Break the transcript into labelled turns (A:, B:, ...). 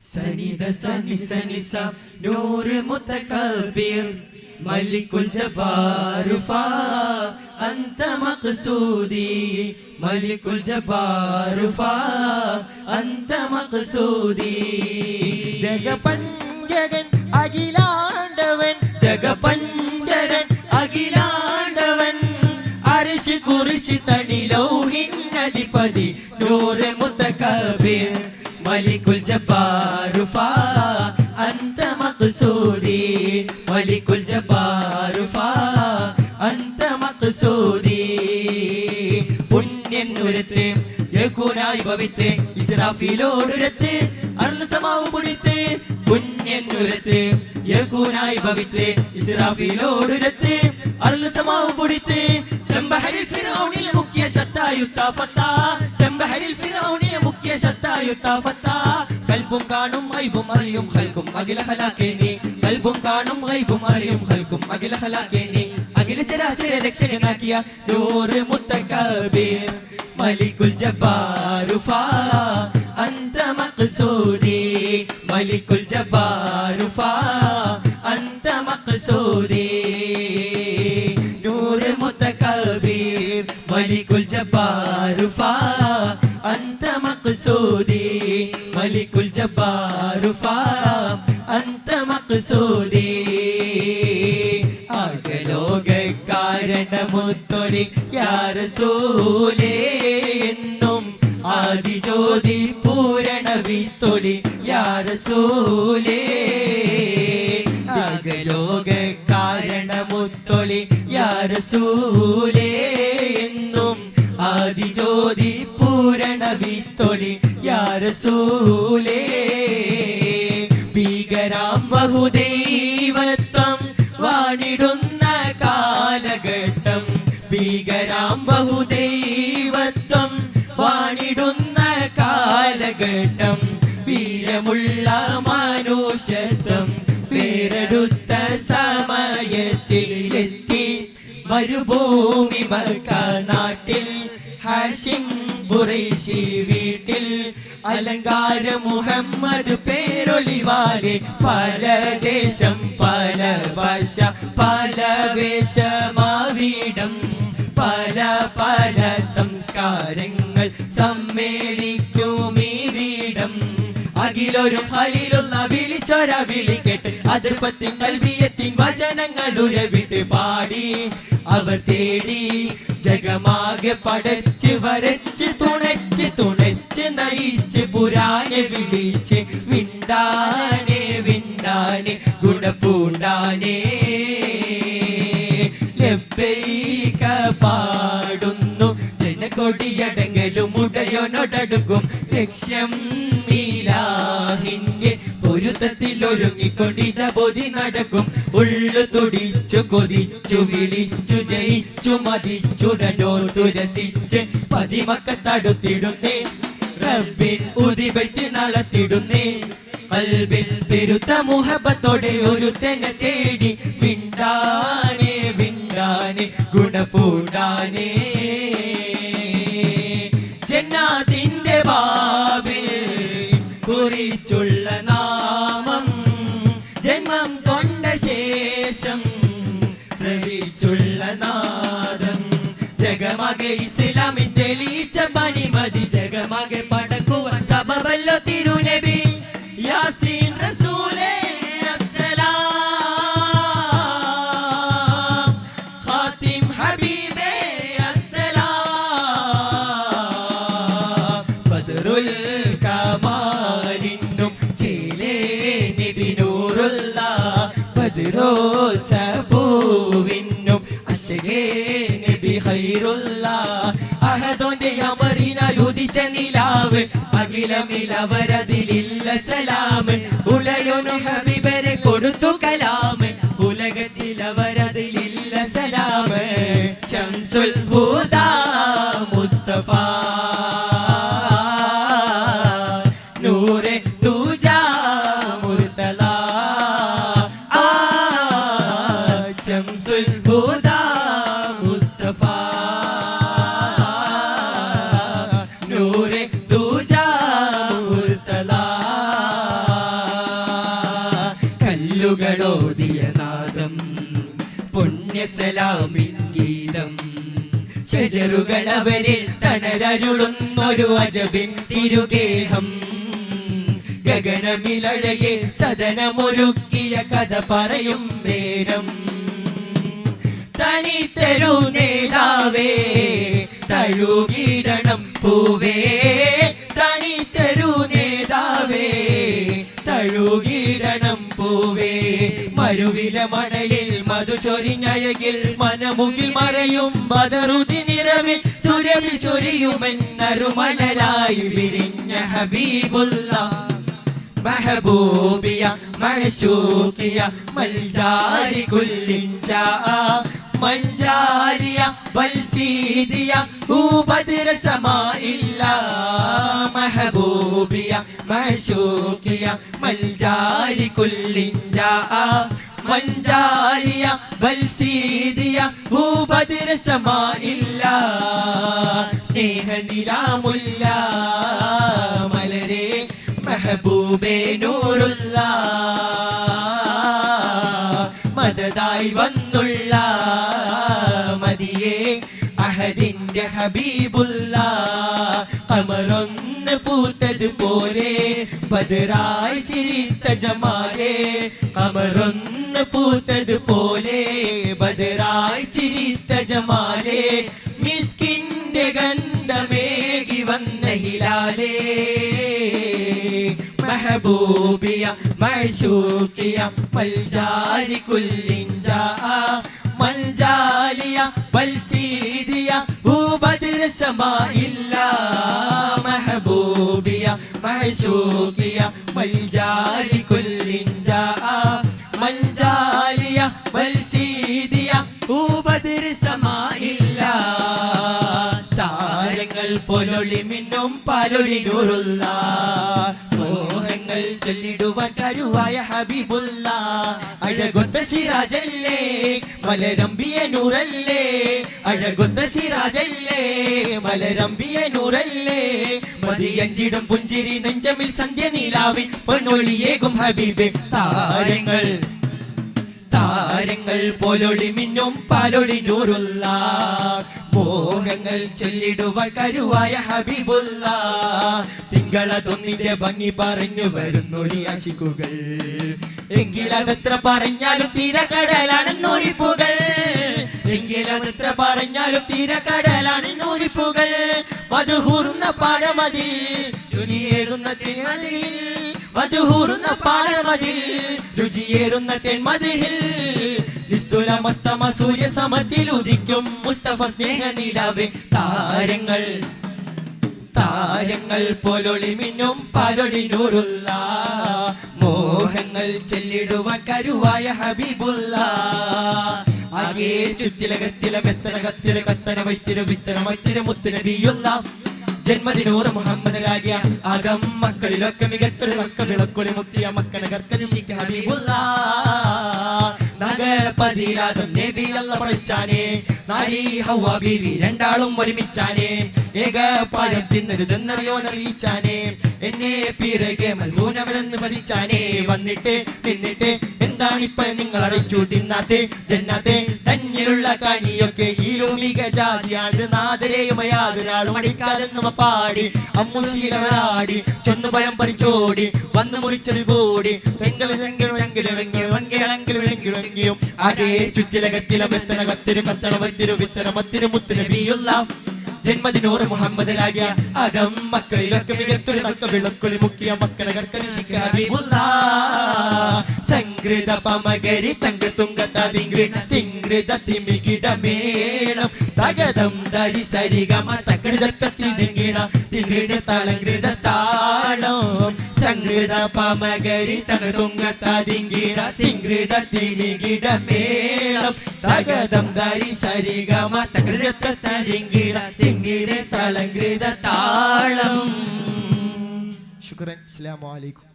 A: സനിദ സനി സനി സ നൂർ മുതകബ്ബിർ മലികുൽ ജബ്ബാറുഫാ അന്ത മഖ്സൂദി മലികുൽ ജബ്ബാറുഫാ അന്ത മഖ്സൂദി
B: ജഗപഞ്ചകൻ അഖിലാണ്ടവൻ
A: ജഗപഞ്ചരൻ അഖിലാണ്ടവൻ അർശ് കുർശി തണി ലൗഹിൻ അധിപതി നൂർ മുതകബ്ബിർ മലികുൽ ജബ്ബാറുഫാ അന്ത മഖ്സൂദി മലികുൽ ജബ്ബാറുഫാ അന്ത മഖ്സൂദി പുണ്യനുരത്ത് യകൂനായി ഭവിത്ത് ഇസ്രാഫീലോടുരത്ത് അർള് സമാവ് പുടിത്ത് പുണ്യനുരത്ത് യകൂനായി ഭവിത്ത് ഇസ്രാഫീലോടുരത്ത് അർള് സമാവ് പുടിത്ത് ചെമ്പഹരിൽ ഫിറഔനിൽ മുഖ്യ ശത്തായുത്താഫത്താ ചെമ്പഹരിൽ ഫിറഔനിൽ മുഖ്യ ശത്തായുത്താഫത്താ കൽബും കാണും ഐബും അറിയും ഖൽക്കും അഖില ഖലാഖേനി കൽബും കാണും ഐബും അറിയും ഖൽക്കും അഖില ഖലാഖേനി അഖില ചരാചര രക്ഷകനാക്കിയ നൂർ മുതകബ്ബിർ മലികുൽ ജബ്ബാറുഫാ അന്ത മഖ്സൂദി മലികുൽ ജബ്ബാറുഫാ അന്ത മഖ്സൂദി നൂർ മുതകബ്ബിർ മലികുൽ ജബ്ബാറുഫാ അന്ത മഖ്സൂദി മലികുൽ ജബ്ബാറുഫാ അന്ത മഖ്സൂദി ആകലോക കാരണമുത്തൊളി യാ റസൂലേ എന്നും ആദിജ്യോതി പൂരണ വിത്തൊളി യാ റസൂലേ ആകലോക കാരണമുത്തൊളി യാ റസൂലേ എന്നും ആദിജ്യോതി പൂരണ വിത്തൊളി യാ റസൂലേ ഭീകരാം ബഹുദൈവത്വം വാണിടുന്ന കാലഘട്ടം ഭീകരാം ബഹുദൈവത്വം വാണിടുന്ന കാലഘട്ടം വീരമുള്ള മനുഷ്യത്വം പേരെടുത്ത സമയത്തിലെത്തി മരുഭൂമി മക്ക നാട്ടിൽ ഹാഷിം ഖുറൈശി വീട്ടിൽ അലങ്കാര മുഹമ്മദ് പേരൊളിവാലെ പല ദേശം പല ഭാഷ പല വേഷമാവിടം പല പല സംസ്കാരങ്ങൾ സമ്മേളിക്കും ഈ വീടം അഖിലൊരു ഖലീലുള്ള വിളിച്ചൊര വിളി കേട്ട് അതിർപ്പത്തിൻ കൽബിയത്തിൻ വചനങ്ങൾ ഉരവിട്ട് പാടി അവർ തേടി ജഗമാകെ പടച്ച് വരച്ച് തുണച്ച് നയിച്ച് പുരാനെ വിളിച്ച് വിണ്ടാനെ വിണ്ടാനെ ഗുണപൂണ്ടാനെ ലബ്ബൈക പാടുന്നു ജനകൊടിയടങ്ങലും ഉടയോനോടടുക്കും ലക്ഷ്യം ഇലാഹിന്റെ പൊരുത്തത്തിൽ ഒരുങ്ങിക്കൊണ്ടിച്ച പൊതി നടക്കും ഉള്ളു തുടിച്ചു കൊതിച്ചു വിളിച്ചു ജയിച്ചു മതിച്ചുടനോർത്തു രസിച്ച് പതിമക്കത്തടുത്തിടുന്നേ റബ്ബിൻ സ്തുതിപറ്റി നടത്തിടുന്നേ കൽബിൽ പെരുത്ത മുഹബത്തോടെ ഒരു തന്നെ തേടി വിണ്ടാനെ വിണ്ടാനെ ഗുണപൂണ്ടാനെ ജന്നാത്തിന്റെ ബാവിൽ കുറിച്ചുള്ള നാമം ജന്മം കൊണ്ട ശേഷം ശ്രവിച്ചുള്ള നാദം ജഗമകെ ഇസ്ലാമിൻ തെളിയിച്ച പണിമതി ജഗമകെ പടക്കുവാൻ സബബല്ലോ തിരുനബി യാസീൻ റസൂലേ അസ്സലാം ഖാതിം ഹബീബേ അസ്സലാം ബദറുൽ കമാലിന്നും ചേലേ നബി നൂറുള്ള ബദറോ സബൂവിന്നും അശകേ നബി ഖൈറുള്ള അഹദോന്റെ അമറിനാൽ ഉദിച്ച നിലാവ് അഖിലമിലവരതിലില്ല സലാം ഉലയൊന്നു ഹബീബരെ കൊടുത്തു കലാം ഉലകത്തിലവരതിലില്ല സലാം ശംസുൽ ഹുദാ മുസ്തഫ നൂറെ തുജാ മുർത്തല ശംസുൽ ഹുദാ മുസ്തഫ നൂറെ തുജാ മുർത്തല പുണ്യസലാമിൻ ഗീതം ഷജറുകൾ അവരിൽ തണരരുളുന്നൊരു അജബിൻ തിരുഗേഹം ഗഗനമിലഴകെ സദനമൊരുക്കിയ കഥ പറയും നേരം തനിത്തരു നേതാവേ തഴുകിടണം പൂവേ തനിത്തരു നേതാവേ തഴുകിടണം പൂവേ മരുവില മണലിൽ മധു ചൊരിഞ്ഞഴകിൽ മനമുകിൽ മറയും ബദറുതി നിറവിൽ സുരവിൽ ചൊരിയുമെന്നരുമണലായി വിരിഞ്ഞ ഹബീബുള്ള മഹബൂബിയ മഹശൂഖിയ മൽജാരി കുല്ലിൻ ജാഅ മഞ്ചാരിയ വൽസീദിയ ബദ്ര സമാഇല്ല മഹബൂബിയ മഹശൂഖിയ മൽജാരി കുല്ലിൻ ജാഅ മഞ്ചാരിയ വൽസീദിയ ബദ്ര സമാഇല്ല സ്നേഹനിലാമുല്ല മലരേ മെഹബൂബേ നൂറുള്ള മദദായി വന്നുള്ള മദിയേ അഹദിന്റെ ഹബീബുള്ള കമറൊന്ന് പൂത്തതുപോലെ ബദറായി ചിരിത്ത ജമാലേ കമറൊന്ന് പൂത്തതുപോലെ ബദറായി ചിരിത്ത ജമാലേ മിസ്കിന്റെ ഗന്ധമേകി വന്ന ഹിലാലേ മഹബൂബിയ മഹശൂഖിയ മൽജാരി കുല്ലിൻ ജാഅ മൽജാലിയ വൽസീദിയ ബദ്ര സമാഇല്ല മഹബൂബിയ മഹശൂഖിയ മൽജാരി കുല്ലിൻ ജാഅ മൽജാലിയ വൽസീദിയ ബദ്ര സമാഇല്ല താരങ്ങൾ പൊലൊളി മിന്നും പാലൊളി നൂറുള്ള മോഹങ്ങൾ ചൊല്ലിടുവാൻ കരുവായ ഹബീബുള്ള അഴകൊത്ത സിറാജല്ലേ മലരമ്പിയ നൂറല്ലേ അഴകൊത്ത സിറാജല്ലേ മലരമ്പിയ നൂറല്ലേ മതിയഞ്ചിടും പുഞ്ചിരി നെഞ്ചമിൽ സന്ധ്യ നീലാവിൻ പൊന്നൊളിയേകും ഹബീബേ താരങ്ങൾ പോലൊളി മിന്നും പാലൊളി നൂറുള്ള മോഹങ്ങൾ ചൊല്ലിടുവാൻ കരുവായ ഹബീബുള്ള തിങ്കളതൊന്നിന്റെ ഭംഗി പറഞ്ഞു വരുന്നൊരു ആശിക്കുകൾ എങ്കിലതെത്ര പറഞ്ഞാലും തീരക്കടലാണ് നൂറിപ്പുകൾ എങ്കിലതെത്ര പറഞ്ഞാലും തീരക്കടലാണ് നൂറിപ്പുകൾ മധുഹൂർന്ന പാടമതിൽ രുചിയേറുന്ന തേന്മതിൽ മധുഹൂർന്ന പാടമതിൽ രുചിയേറുന്ന തേന്മതിൽ നിസ്തുല മസ്തമ സൂര്യ സമത്തിൽ ഉദിക്കും മുസ്തഫ സ്നേഹ നിലാവേ താരങ്ങൾ പോലൊളി മിന്നും പാലൊളി നൂറുള്ള മോഹങ്ങൾ ചെല്ലിടുവാൻ കരുവായ ഹബീബുള്ള ആകെ ചുറ്റിലകത്തില മെത്തന കത്തിര കത്തന വൈത്തിര വിത്തന മൈത്തിര മുത്തുന ബിയുള്ള ജന്മദിനൂറ് മുഹമ്മദ് രാഗിയ അകം മക്കളിലൊക്കെ മികത്തൊരു മക്ക വിളക്കൊളി മുത്തിയ മക്കനെ കർക്കനിശിക്ക ഹബീബുള്ള നഗപതിരാദം നബി അല്ല പഠിച്ചാനേ നാരി ഹവ്വ ബീവി രണ്ടാളും ഒരുമിച്ചാനേ ഏക പാഴം തിന്നരുതെന്നറിയോനറിയിച്ചാനേ എന്നെ പിറകെ മൽഹൂനവരെന്ന് പതിച്ചാനേ വന്നിട്ട് നിന്നിട്ട് എന്താണിപ്പ നിങ്ങൾ അറിയിച്ചു തിന്നാത്തെ ജന്നാത്തെ തന്നിലുള്ള കണിയൊക്കെ ഈ രൂമിക ജാതിയാണ് നാദരെയും യാതൊരാളും അടിക്കാതെന്നും പാടി അമ്മുശീലവരാടി ചെന്നു പഴം പറിച്ചോടി വന്നു മുറിച്ചത് കൂടി തെങ്കളെങ്കിലും അതേ ചുറ്റിലകത്തില മെത്തന കത്തിരു കത്തണ വത്തിരു വിത്തന മത്തിരു മുത്തിനു ബിയുള്ള ജന്മദിനൂറ് മുഹമ്മദ് രാഗിയ അകം മക്കളിലൊക്കെ മികത്തൊരു തക്ക വിളക്കൊളി മുക്കിയ മക്കളെ കർക്കനിശിക്ക സംഗൃത പമകരി തങ്ക തുങ്ക തിങ്കൃത തിമികിടമേളം തകതം ധരി സരിഗമ തക്കടി ചക്കത്തി തിങ്കിട തളങ്കൃത താളം സംഗൃത പമകരി തങ്ക തുങ്ക തിങ്കൃത തിമികിടമേളം തകതം ധരി സരിഗമ തക്കടി ചക്കത്തി തിങ്കിട തളങ്കൃത താളം. ശുക്രൻ. അസ്സലാമു അലൈക്കും.